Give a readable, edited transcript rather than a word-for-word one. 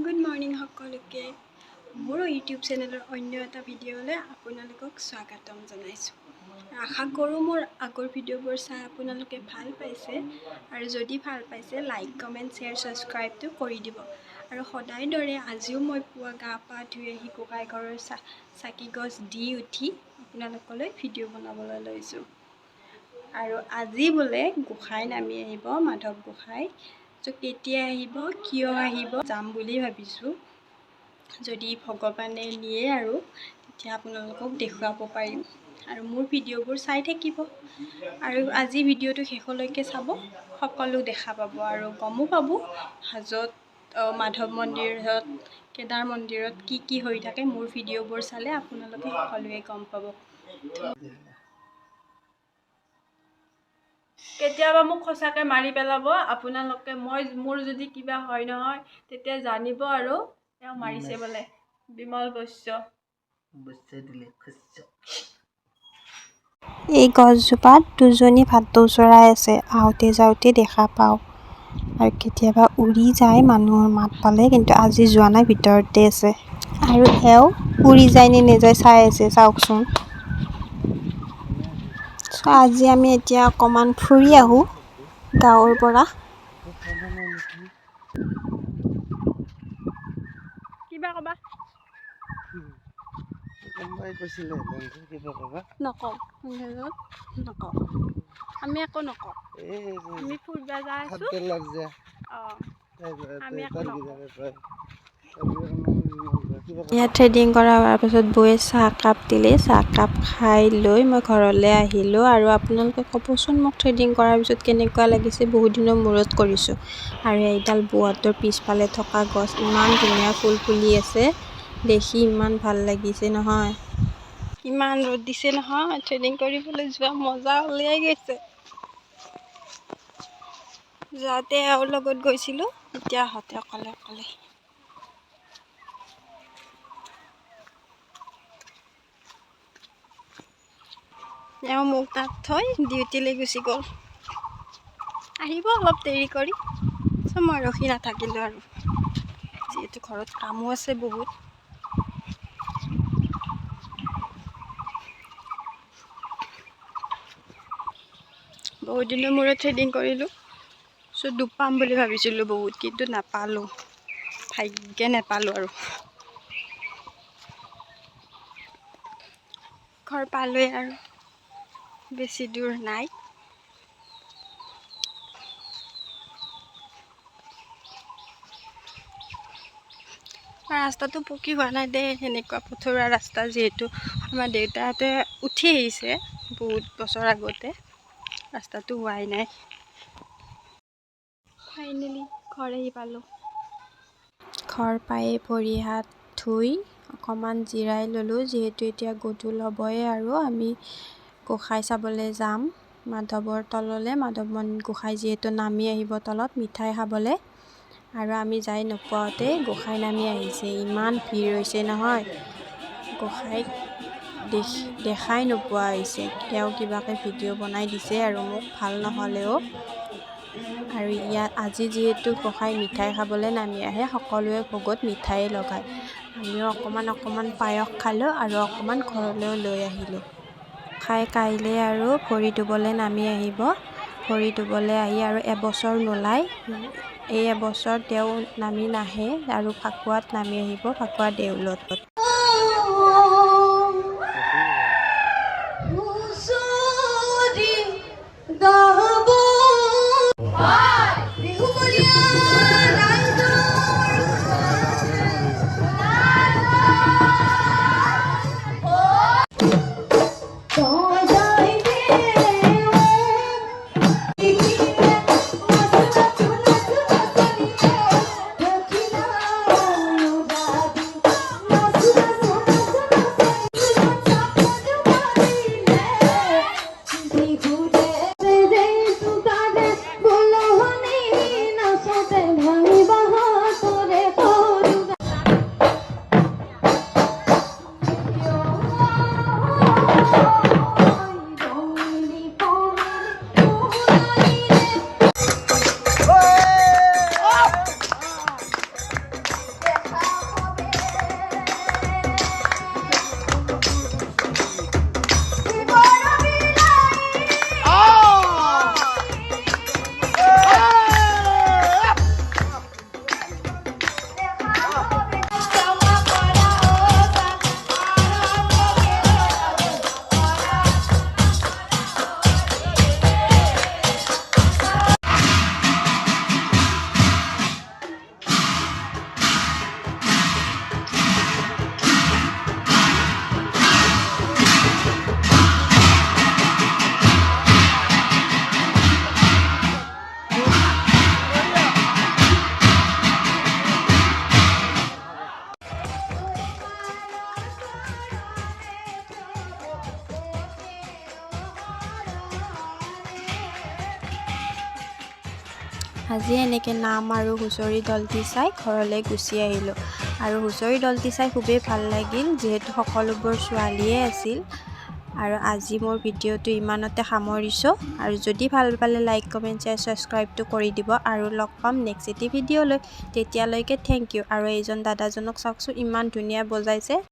Good morning সকলোকে মোৰ YouTube চেনেলৰ অন্য এটা ভিডিঅ'লৈ আপোনালোকক স্বাগতম জনাইছোঁ। আশা কৰোঁ মোৰ আগৰ ভিডিঅ'বোৰ চাই আপোনালোকে ভাল পাইছে আৰু যদি ভাল পাইছে লাইক কমেণ্ট শ্বেয়াৰ ছাবস্ক্ৰাইবটো কৰি দিব। আৰু সদায় দৰে আজিও মই পুৱা গা পা ধুই আহি ককাই ঘৰৰ চাকি গছ দি উঠি আপোনালোকলৈ ভিডিঅ' বনাবলৈ লৈছোঁ। আৰু আজি বোলে গোসাঁই নামি আহিব, মাধৱ গোসাঁই। ত' কেতিয়া আহিব, কিয় আহিব, যাম বুলি ভাবিছোঁ। যদি ভগৱানে নিয়ে আৰু তেতিয়া আপোনালোকক দেখুৱাব পাৰিম আৰু মোৰ ভিডিঅ'বোৰ চাই থাকিব। আৰু আজি ভিডিঅ'টো শেষলৈকে চাব, সকলো দেখা পাব আৰু গমো পাব হাজোত মাধৱ মন্দিৰত, কেদাৰ মন্দিৰত কি হৈ থাকে। মোৰ ভিডিঅ'বোৰ চালে আপোনালোকে সকলোৱে গম পাব। কেতিয়াবা মোক সঁচাকৈ মাৰি পেলাব আপোনালোকে। মোৰ যদি কিবা হয় নহয় তেতিয়া জানিব আৰু তেওঁ মাৰিছে বোলে। বিমল বৈশ্য এই গছজোপাত দুজনী ভাটৌ চৰাই আছে, আহোঁতে যাওঁতে দেখা পাওঁ আৰু কেতিয়াবা উৰি যায় মানুহৰ মাত পালে, কিন্তু আজি যোৱা নাই, ভিতৰতে আছে। আৰু এওঁ উৰি যায় নে নেযায় চাই আছে, চাওকচোন। আজি আমি এতিয়া অকণমান ফুৰি আহোঁ গাঁৱৰ পৰা। কিবা ক'বা? নকওঁ, নকওঁ, আমি একো নকওঁ। আমি ফুৰিব যাই আছোঁ। আমি একো নকওঁ। ইয়াত থ্ৰেডিং কৰা হোৱাৰ পাছত বৌয়ে চাহকাপ দিলে। চাহকাপ খাই লৈ মই ঘৰলৈ আহিলোঁ। আৰু আপোনালোকে ক'বচোন মোক থ্ৰেডিং কৰাৰ পিছত কেনেকুৱা লাগিছে। বহুত দিনৰ মূৰত কৰিছোঁ। আৰু এইডাল বৌহঁতৰ পিছফালে থকা গছ, ইমান ধুনীয়া ফুল ফুলি আছে, দেখি ইমান ভাল লাগিছে নহয়। ইমান ৰ'দ দিছে নহয়, থ্ৰেডিং কৰিবলৈ যোৱা মজা উলিয়াই গৈছে। যাওঁতে এওঁৰ লগত গৈছিলোঁ, এতিয়া আহোঁতে অকলে অকলে। এওঁ মোক তাত থৈ ডিউটিলৈ গুচি গ'ল। আহিব অলপ দেৰি কৰি। চ' মই ৰখি নাথাকিলোঁ আৰু, যিহেতু ঘৰত কামো আছে বহুত। বহুত দিনৰ মূৰত থ্ৰেডিং কৰিলোঁ। চ' দুখ পাম বুলি ভাবিছিলোঁ বহুত, কিন্তু নাপালোঁ, ভাগ্যে নাপালোঁ। আৰু ঘৰ পালোৱে আৰু বেছি দূৰ নাই। ৰাস্তাটো পকী হোৱা নাই দেই, সেনেকুৱা পথৰুৱা ৰাস্তা। যিহেতু আমাৰ দেউতাহঁতে উঠি আহিছে বহুত বছৰ আগতে, ৰাস্তাটো হোৱাই নাই। ফাইনেলি ঘৰ আহি পালোঁ। ঘৰ পায়ে ভৰি হাত ধুই অকণমান জিৰাই ল'লোঁ, যিহেতু এতিয়া গধূল হ'বই আৰু আমি গোসাঁই চাবলৈ যাম মাধৱৰ তললৈ। মাধৱ গোসাঁই যিহেতু নামি আহিব তলত মিঠাই খাবলৈ, আৰু আমি যাই নোপোৱাতে গোসাঁই নামি আহিছে। ইমান ভিৰ হৈছে নহয়, গোসাঁইক দেখাই নোপোৱা হৈছে। তেওঁ কিবাকৈ ভিডিঅ' বনাই দিছে আৰু মোক, ভাল নহ'লেও। আৰু ইয়াত আজি যিহেতু গোসাঁই মিঠাই খাবলৈ নামি আহে, সকলোৱে ভোগত মিঠাই লগায়। আমিও অকণমান পায়স খালোঁ আৰু অকণমান ঘৰলৈও লৈ আহিলোঁ। খাই কাইলৈ আৰু ভৰি ধুবলৈ নামি আহিব। ভৰি ধুবলৈ আহি আৰু এবছৰ নোলায়, এই এবছৰ তেওঁ নামি নাহে আৰু ফাকুৱাত নামি আহিব, ফাকুৱা দেউলত। আজি এনেকৈ নাম আৰু হুঁচৰি দলটি চাই ঘৰলৈ গুচি আহিলোঁ। আৰু হুঁচৰি দলটি চাই খুবেই ভাল লাগিল, যিহেতু সকলোবোৰ ছোৱালীয়ে আছিল। আৰু আজি মোৰ ভিডিঅ'টো ইমানতে সামৰিছোঁ। আৰু যদি ভাল পালে লাইক কমেণ্ট শ্বেয়াৰ ছাবস্ক্ৰাইবটো কৰি দিব। আৰু লগ পাম নেক্সট এটি ভিডিঅ'লৈ। তেতিয়ালৈকে থেংক ইউ। আৰু এইজন দাদাজনক চাওকচোন, ইমান ধুনীয়া বজাইছে।